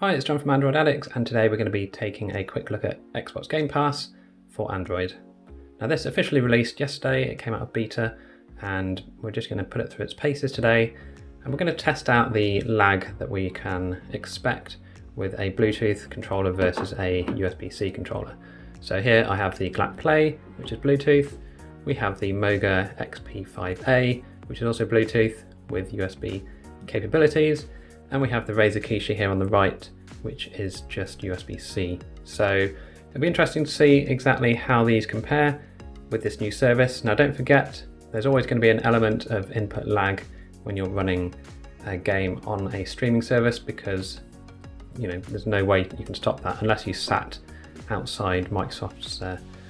Hi, it's John from Android Addicts, and today we're going to be taking a quick look at Xbox Game Pass for Android. Now this officially released yesterday, it came out of beta, and we're just going to put it through its paces today, and we're going to test out the lag that we can expect with a Bluetooth controller versus a USB-C controller. So here I have the Glap Play, which is Bluetooth. We have the Moga XP5-A, which is also Bluetooth with USB capabilities. And we have the Razer Kishi here on the right, which is just USB-C. So it'll be interesting to see exactly how these compare with this new service. Now don't forget, there's always going to be an element of input lag when you're running a game on a streaming service, because there's no way you can stop that unless you sat outside Microsoft's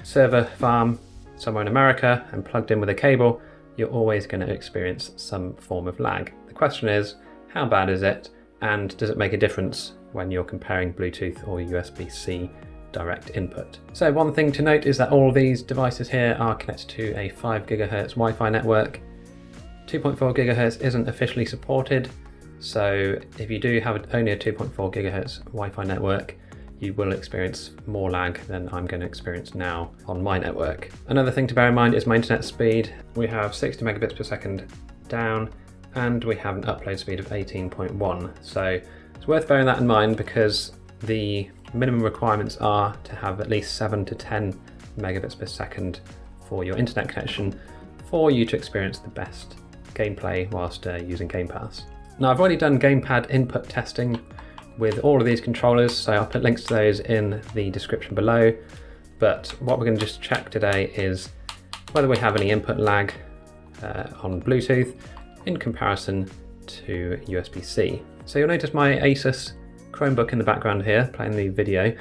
server farm somewhere in America and plugged in with a cable. You're always going to experience some form of lag. The question is, how bad is it, and does it make a difference when you're comparing Bluetooth or USB-C direct input? So one thing to note is that all of these devices here are connected to a 5 GHz Wi-Fi network. 2.4 GHz isn't officially supported, so if you do have only a 2.4 GHz Wi-Fi network, you will experience more lag than I'm going to experience now on my network. Another thing to bear in mind is my internet speed. We have 60 megabits per second down, and we have an upload speed of 18.1. So it's worth bearing that in mind, because the minimum requirements are to have at least 7 to 10 megabits per second for your internet connection for you to experience the best gameplay whilst using Game Pass. Now I've already done gamepad input testing with all of these controllers, so I'll put links to those in the description below. But what we're going to just check today is whether we have any input lag on Bluetooth in comparison to USB-C. So you'll notice my Asus Chromebook in the background here playing the video.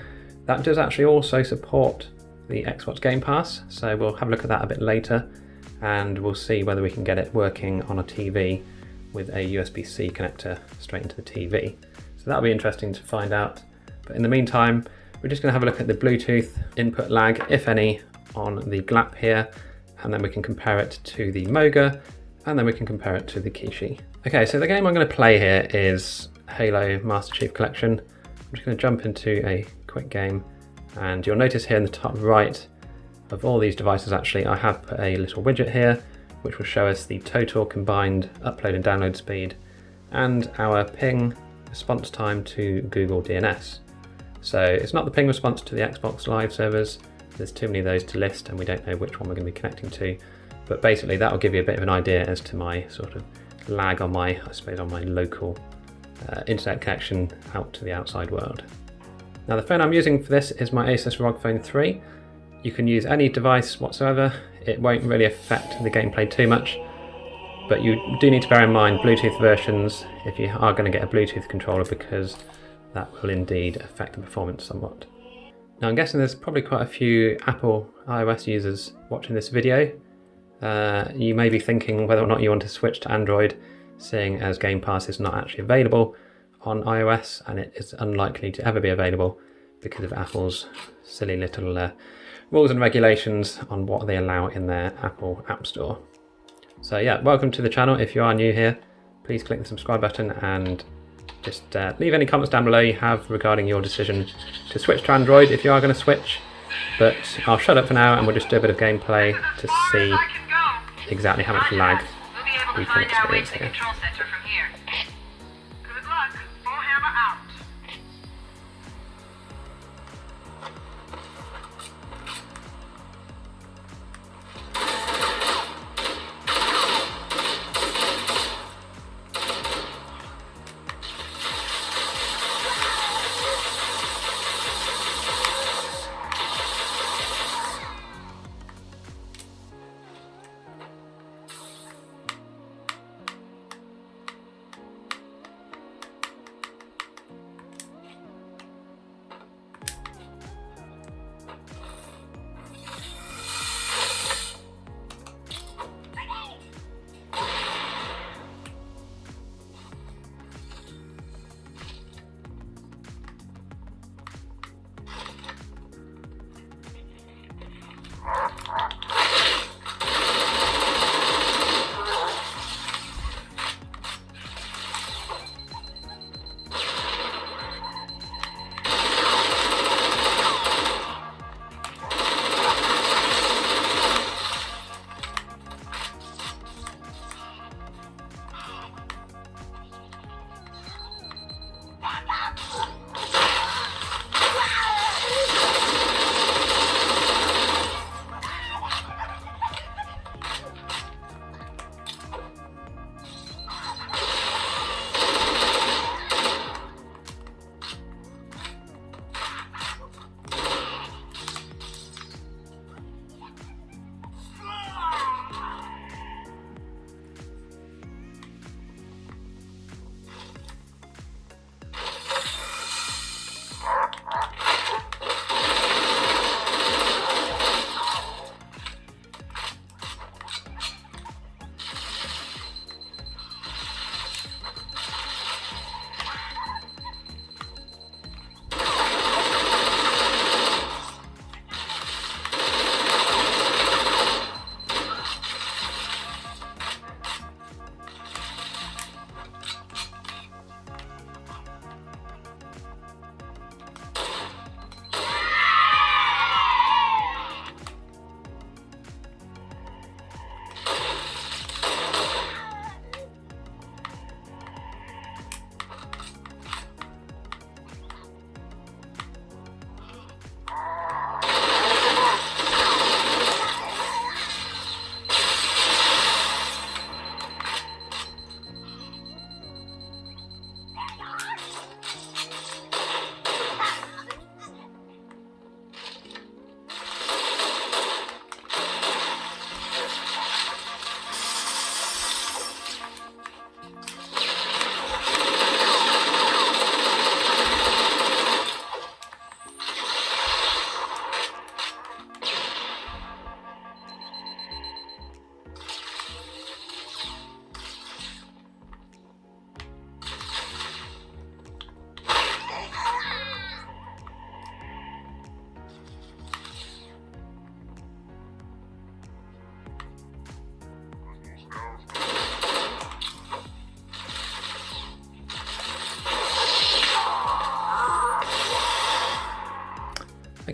That does actually also support the Xbox Game Pass, so we'll have a look at that a bit later, and we'll see whether we can get it working on a TV with a USB-C connector straight into the TV. So that'll be interesting to find out. But in the meantime, we're just going to have a look at the Bluetooth input lag, if any, on the Glap here, and then we can compare it to the Moga, and then we can compare it to the Kishi. Okay, so the game I'm going to play here is Halo Master Chief Collection. I'm just going to jump into a quick game, and you'll notice here in the top right of all these devices, actually, I have put a little widget here which will show us the total combined upload and download speed and our ping response time to Google DNS. So it's not the ping response to the Xbox Live servers. There's too many of those to list, and we don't know which one we're going to be connecting to. But basically that will give you a bit of an idea as to my sort of lag on my, I suppose, on my local internet connection out to the outside world. Now the phone I'm using for this is my Asus ROG Phone 3. You can use any device whatsoever. It won't really affect the gameplay too much, but you do need to bear in mind Bluetooth versions if you are going to get a Bluetooth controller, because that will indeed affect the performance somewhat. Now I'm guessing there's probably quite a few Apple iOS users watching this video. You may be thinking whether or not you want to switch to Android, seeing as Game Pass is not actually available on iOS, and it is unlikely to ever be available because of Apple's silly little rules and regulations on what they allow in their Apple App Store. So yeah, welcome to the channel. If you are new here, please click the subscribe button and just leave any comments down below you have regarding your decision to switch to Android if you are going to switch. But I'll shut up for now, and we'll just do a bit of gameplay to see exactly how much lag we can experience here.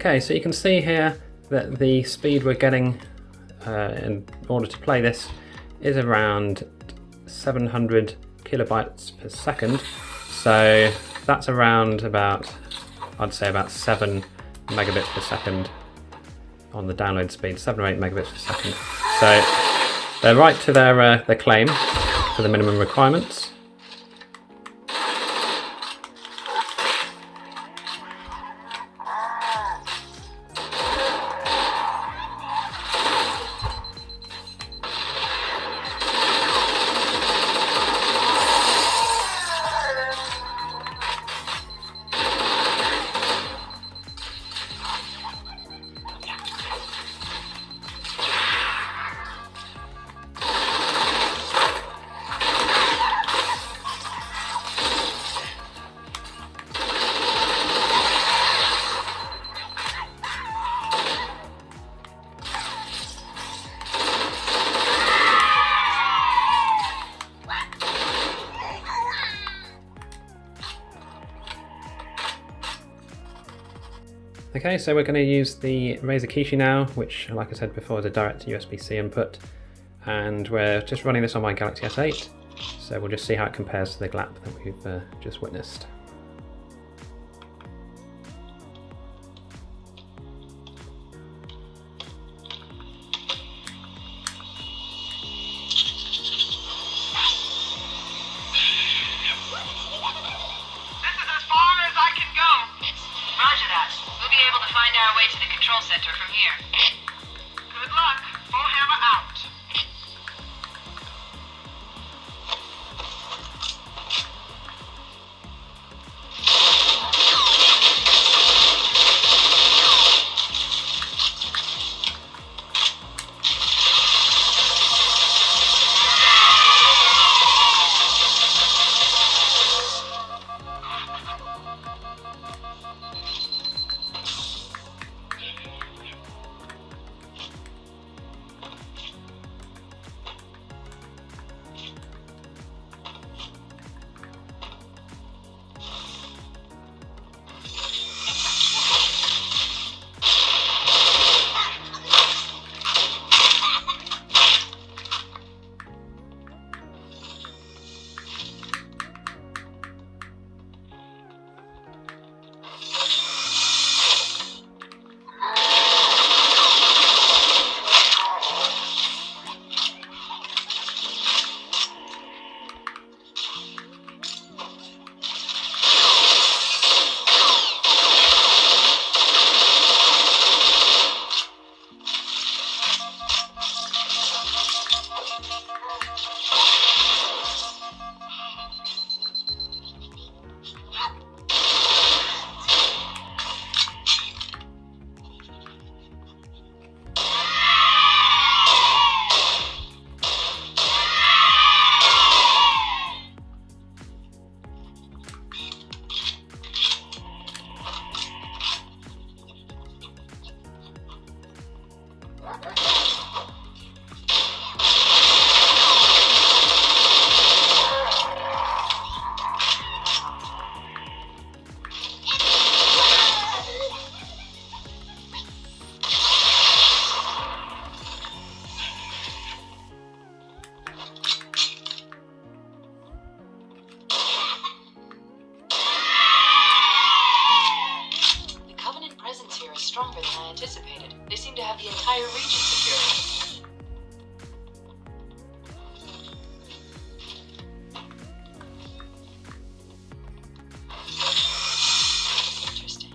Okay, so you can see here that the speed we're getting in order to play this is around 700 kilobytes per second. So that's around about, I'd say about 7 megabits per second on the download speed, 7 or 8 megabits per second. So they're right to their claim for the minimum requirements. Okay, so we're going to use the Razer Kishi now, which, like I said before, is a direct USB-C input, and we're just running this on my Galaxy S8, so we'll just see how it compares to the Glap that we've just witnessed. Find our way to the control center from here. Good luck. Bullhammer out. Stronger than I anticipated. They seem to have the entire region secured. Interesting.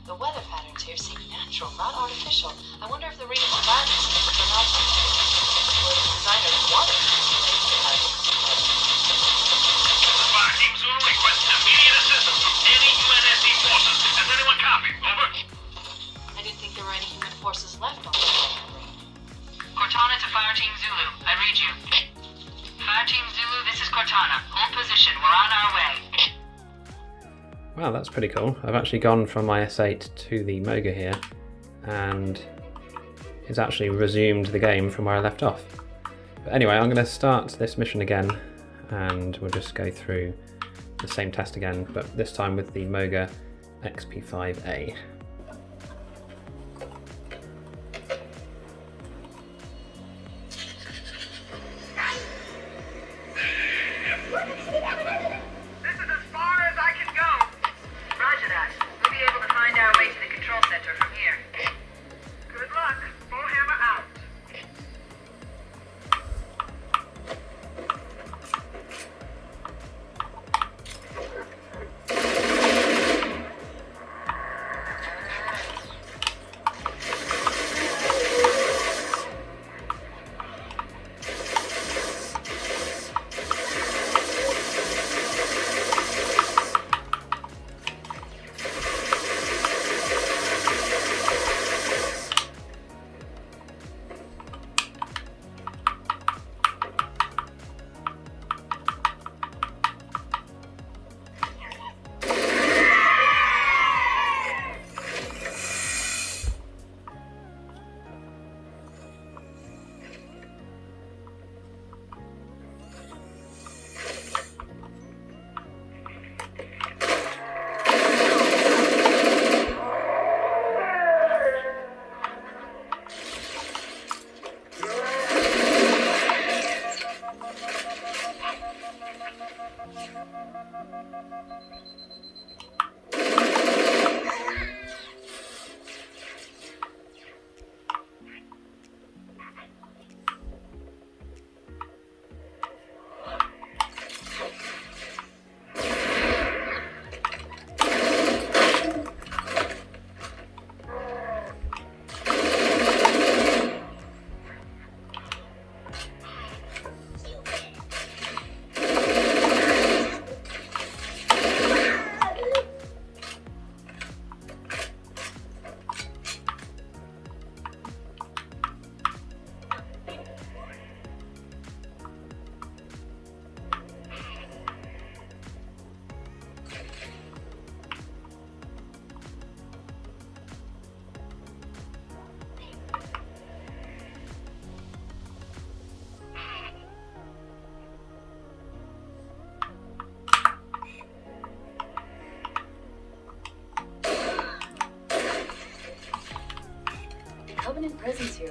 The weather patterns here seem natural, not artificial. I wonder if the region's environment systems are not or the designers wanted to simulate the type of Team Zulu requesting immediate assistance from any UNSC forces. Has anyone copied? Over. I didn't think there were any human forces left on the planet. Cortana to Fire Team Zulu. I read you. Fire Team Zulu, this is Cortana. Hold position. We're on our way. Wow, that's pretty cool. I've actually gone from my S8 to the Moga here, and it's actually resumed the game from where I left off. But anyway, I'm going to start this mission again, and we'll just go through the same test again, but this time with the Moga XP5-A.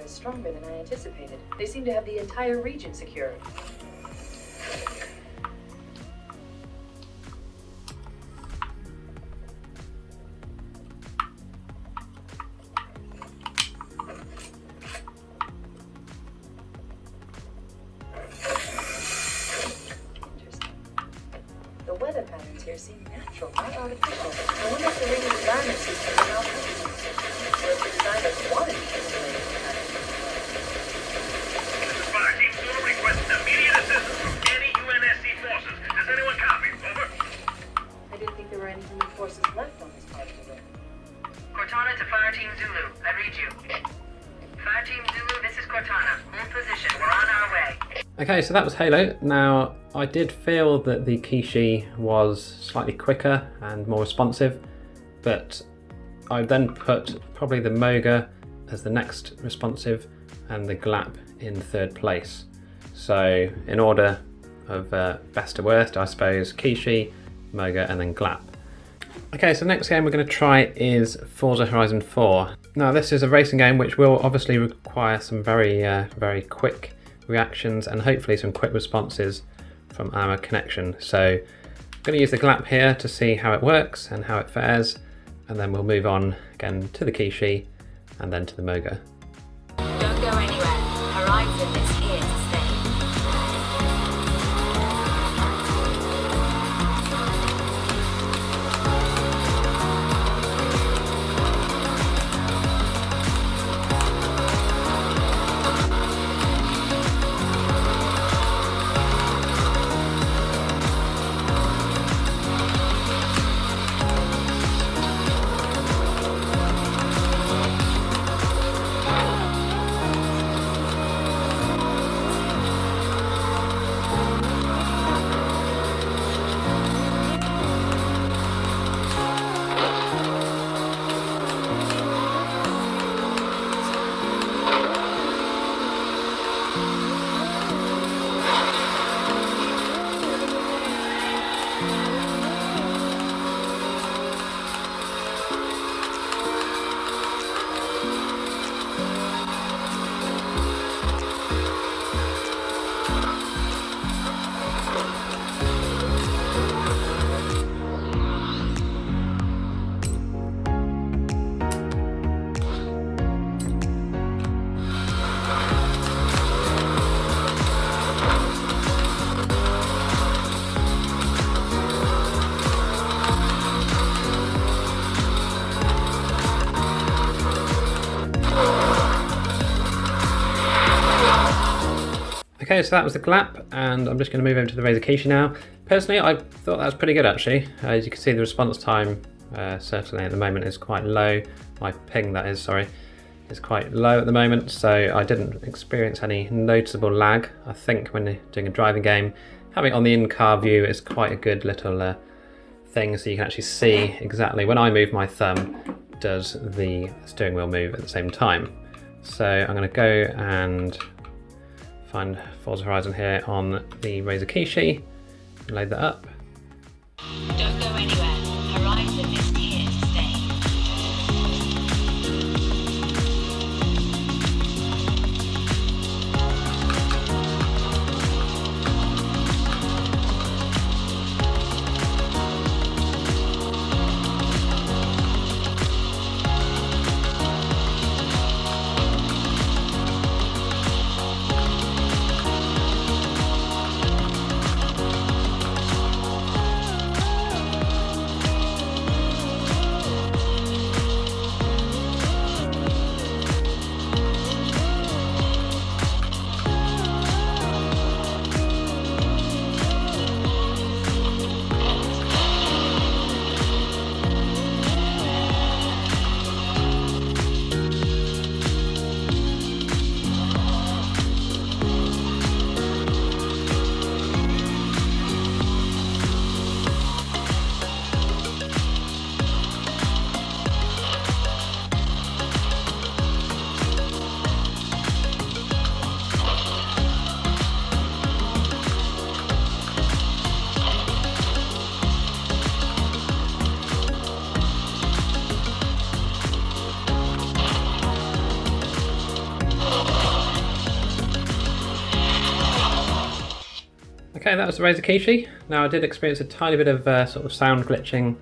is stronger than I anticipated. They seem to have the entire region secured. The weather patterns here seem natural, not artificial. I wonder if the ring's environment system is malfunctioning, or if the designers wanted to simulate the pattern. This is Fire Team 2 requesting immediate assistance from any UNSC forces. Does anyone copy? Over. I didn't think there were any human forces left on this part of the ring. Cortana to Fire Team Zulu. I read you. Fire Team Zulu, this is Cortana. Hold position. We're on our way. Okay, so that was Halo. Now, I did feel that the Kishi was slightly quicker and more responsive, but I then put probably the Moga as the next responsive and the Glap in third place. So in order of best to worst, I suppose Kishi, Moga and then Glap. Okay, so the next game we're going to try is Forza Horizon 4. Now this is a racing game which will obviously require some very quick reactions and hopefully some quick responses from our connection. So I'm going to use the Glap here to see how it works and how it fares, and then we'll move on again to the Kishi and then to the Moga. Don't go anywhere. Horizon is here to stay. Okay, so that was the Glap, and I'm just going to move over to the Razer Kishi now. Personally, I thought that was pretty good actually. As you can see, the response time certainly at the moment is quite low. My ping, that is, sorry, is quite low at the moment, so I didn't experience any noticeable lag. I think when you're doing a driving game, having it on the in-car view is quite a good little thing, so you can actually see exactly when I move my thumb, does the steering wheel move at the same time. So I'm going to go and find Forza Horizon here on the Razer Kishi, load that up. Don't go anywhere. Horizon is here to stay. Okay, that was the Razer Kishi. Now I did experience a tiny bit of sort of sound glitching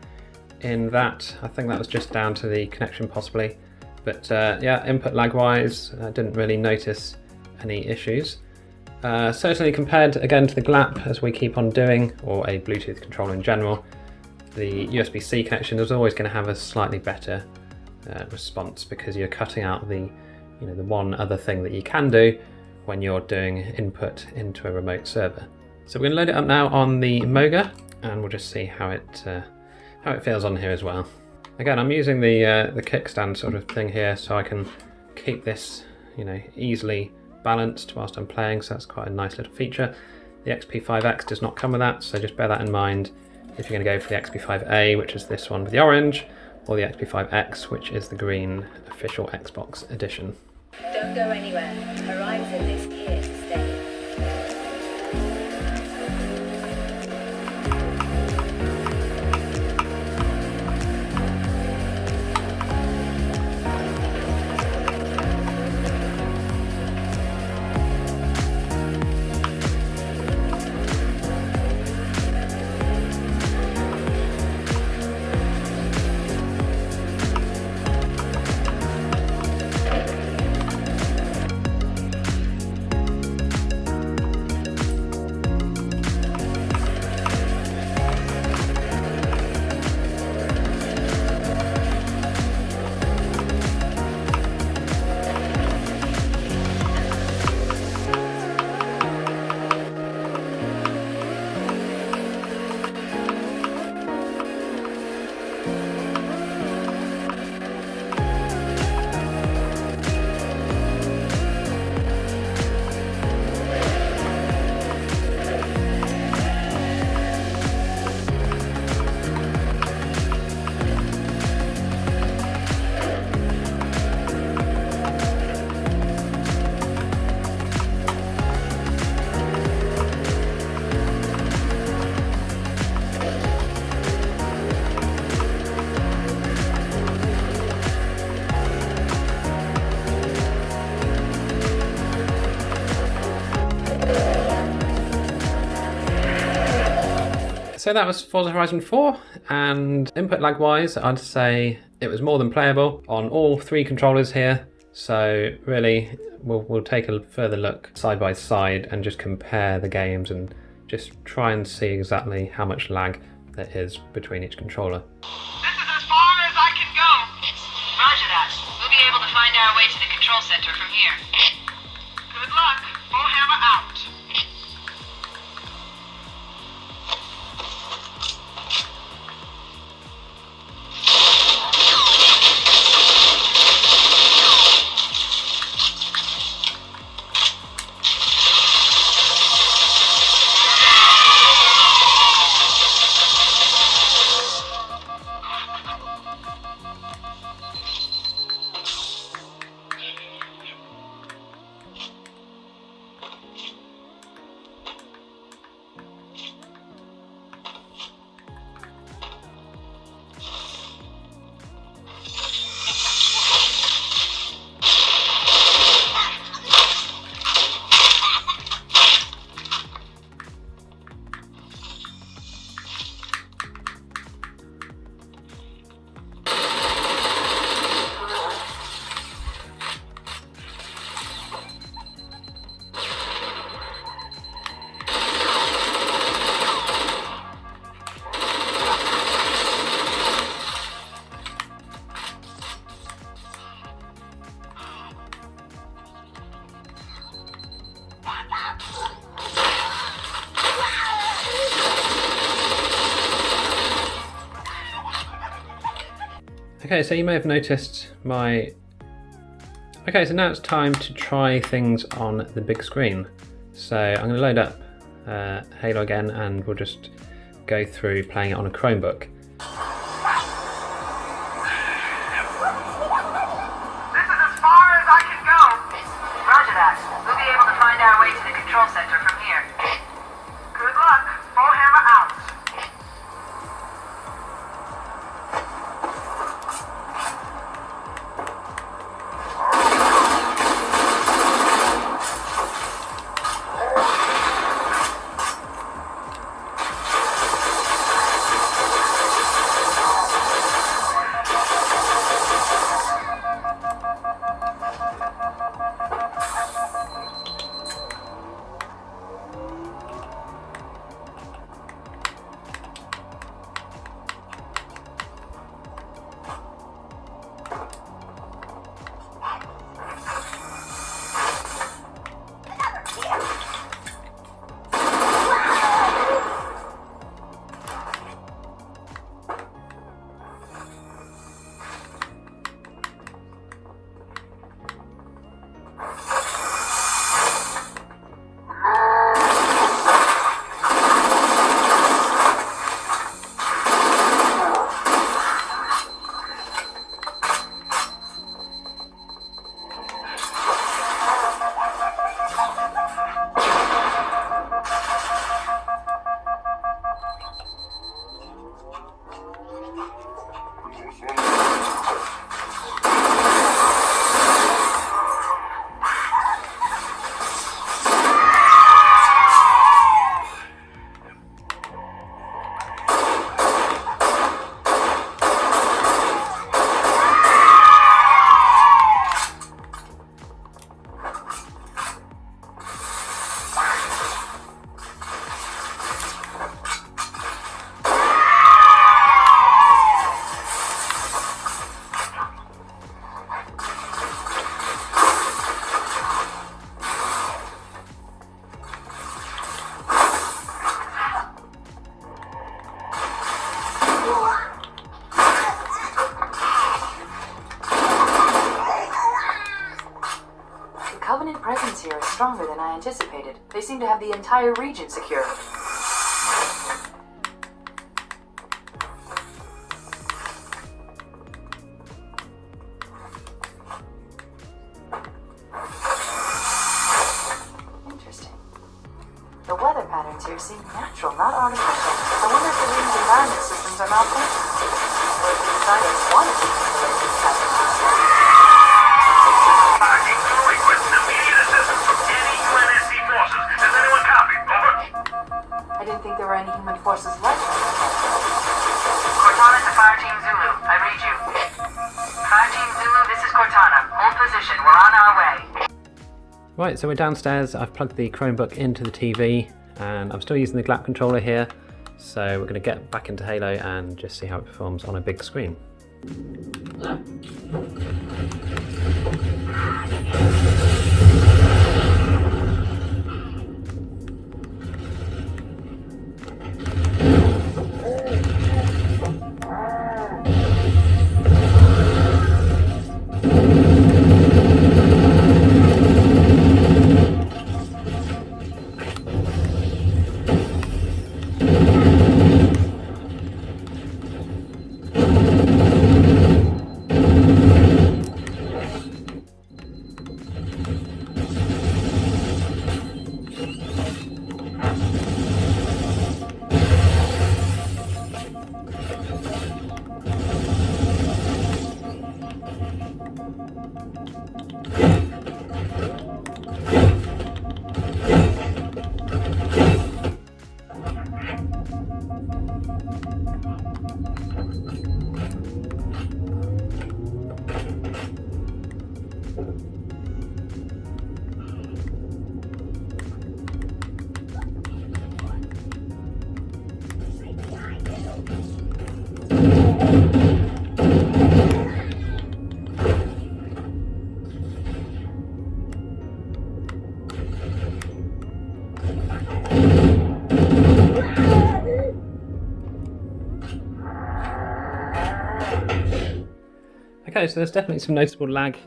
in that. I think that was just down to the connection possibly. But yeah, input lag wise, I didn't really notice any issues. Certainly compared again to the Glap, as we keep on doing, or a Bluetooth controller in general, the USB-C connection is always going to have a slightly better response, because you're cutting out the the one other thing that you can do when you're doing input into a remote server. So we're going to load it up now on the Moga, and we'll just see how it feels on here as well. Again, I'm using the kickstand sort of thing here, so I can keep this easily balanced whilst I'm playing. So that's quite a nice little feature. The XP5X does not come with that, so just bear that in mind if you're going to go for the XP5A, which is this one with the orange, or the XP5X, which is the green official Xbox edition. Don't go anywhere. Horizon is here to stay. So that was Forza Horizon 4, and input lag wise, I'd say it was more than playable on all three controllers here. So really, we'll take a further look side by side and just compare the games and just try and see exactly how much lag there is between each controller. This is as far as I can go. Roger that. We'll be able to find our way to the control center from here. Good luck. Bullhammer out. Okay, so you may have noticed my... Okay, so now it's time to try things on the big screen. So I'm going to load up Halo again, and we'll just go through playing it on a Chromebook. This is as far as I can go. Roger that. We'll be able to find our way to the control center from here. Good luck. Bullhammer out. I anticipated. They seem to have the entire region secured. Interesting. The weather patterns here seem natural, not artificial. I wonder if the room's environment systems are malfunctioning, or if the designers wanted to manipulate these patterns. Request immediate assistance from any UNSC forces. Does anyone copy? Over. I didn't think there were any human forces left. Cortana to Fire Team Zulu. I read you. Fire Team Zulu, this is Cortana. Hold position. We're on our way. Right, so we're downstairs. I've plugged the Chromebook into the TV and I'm still using the Glap controller here. So we're going to get back into Halo and just see how it performs on a big screen. Okay, so there's definitely some noticeable lag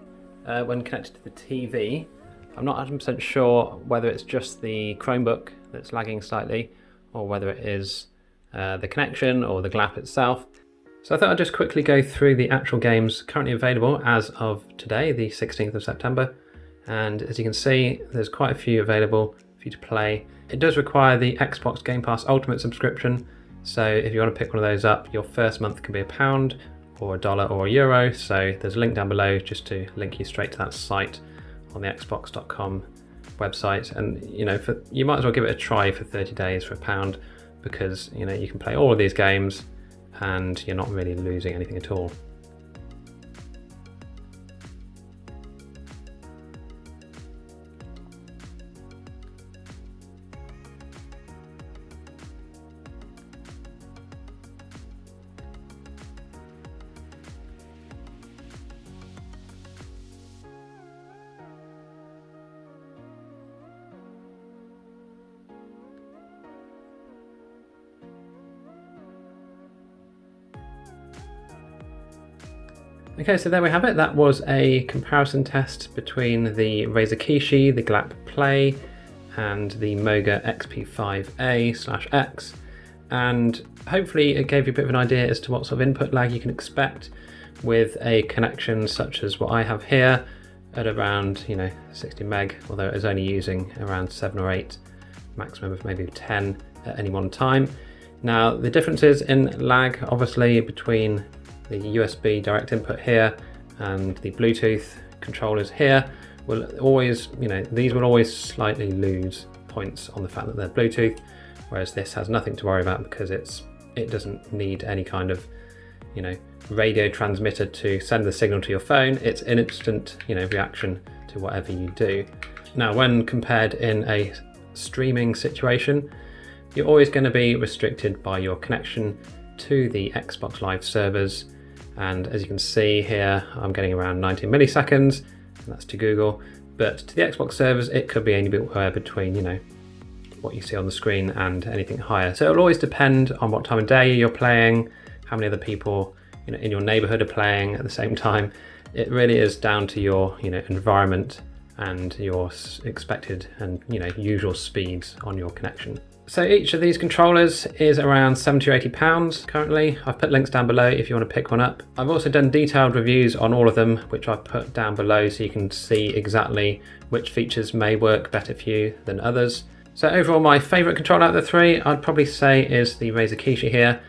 when connected to the TV. I'm not 100% sure whether it's just the Chromebook that's lagging slightly or whether it is the connection or the Glap itself. So I thought I'd just quickly go through the actual games currently available as of today, the 16th of September. And as you can see, there's quite a few available for you to play. It does require the Xbox Game Pass Ultimate subscription. So if you want to pick one of those up, your first month can be £1 or $1 or €1. So there's a link down below just to link you straight to that site on the xbox.com website. And you might as well give it a try for 30 days for £1 because you can play all of these games and you're not really losing anything at all. Okay, so there we have it. That was a comparison test between the Razer Kishi, the Glap Play, and the Moga XP5-A/X. And hopefully it gave you a bit of an idea as to what sort of input lag you can expect with a connection such as what I have here at around 60 meg, although it is only using around 7 or 8, maximum of maybe 10 at any one time. Now the differences in lag obviously between the USB direct input here and the Bluetooth controllers here will always, these will always slightly lose points on the fact that they're Bluetooth, whereas this has nothing to worry about because it doesn't need any kind of, radio transmitter to send the signal to your phone. It's an instant, reaction to whatever you do. Now, when compared in a streaming situation, you're always going to be restricted by your connection to the Xbox Live servers. And as you can see here, I'm getting around 90 milliseconds, and that's to Google. But to the Xbox servers, it could be anywhere between, what you see on the screen and anything higher. So it'll always depend on what time of day you're playing, how many other people, in your neighborhood are playing at the same time. It really is down to your, environment and your expected and usual speeds on your connection. So each of these controllers is around £70 or £80 currently. I've put links down below if you want to pick one up. I've also done detailed reviews on all of them, which I've put down below so you can see exactly which features may work better for you than others. So overall, my favourite controller out of the three, I'd probably say is the Razer Kishi here.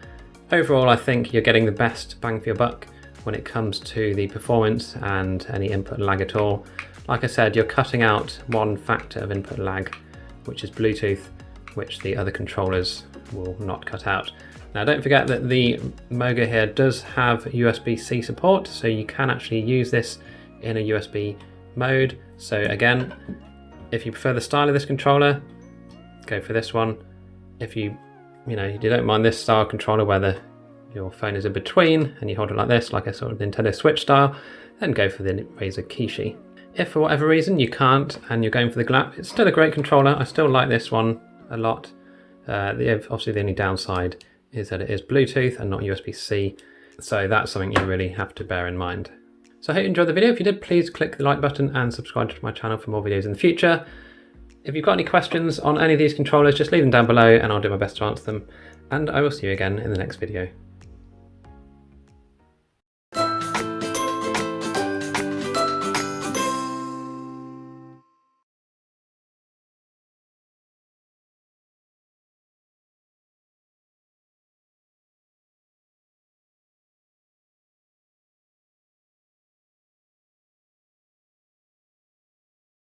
Overall, I think you're getting the best bang for your buck when it comes to the performance and any input lag at all. Like I said, you're cutting out one factor of input lag, which is Bluetooth, which the other controllers will not cut out. Now don't forget that the Moga here does have USB-C support, so you can actually use this in a USB mode. So again, if you prefer the style of this controller, go for this one. If you don't mind this style controller where your phone is in between and you hold it like this, like a sort of Nintendo Switch style, then go for the Razer Kishi. If for whatever reason you can't and you're going for the Glap, it's still a great controller. I still like this one a lot. Obviously the only downside is that it is Bluetooth and not USB-C, so that's something you really have to bear in mind. So I hope you enjoyed the video. If you did, please click the like button and subscribe to my channel for more videos in the future. If you've got any questions on any of these controllers, just leave them down below and I'll do my best to answer them. And I will see you again in the next video.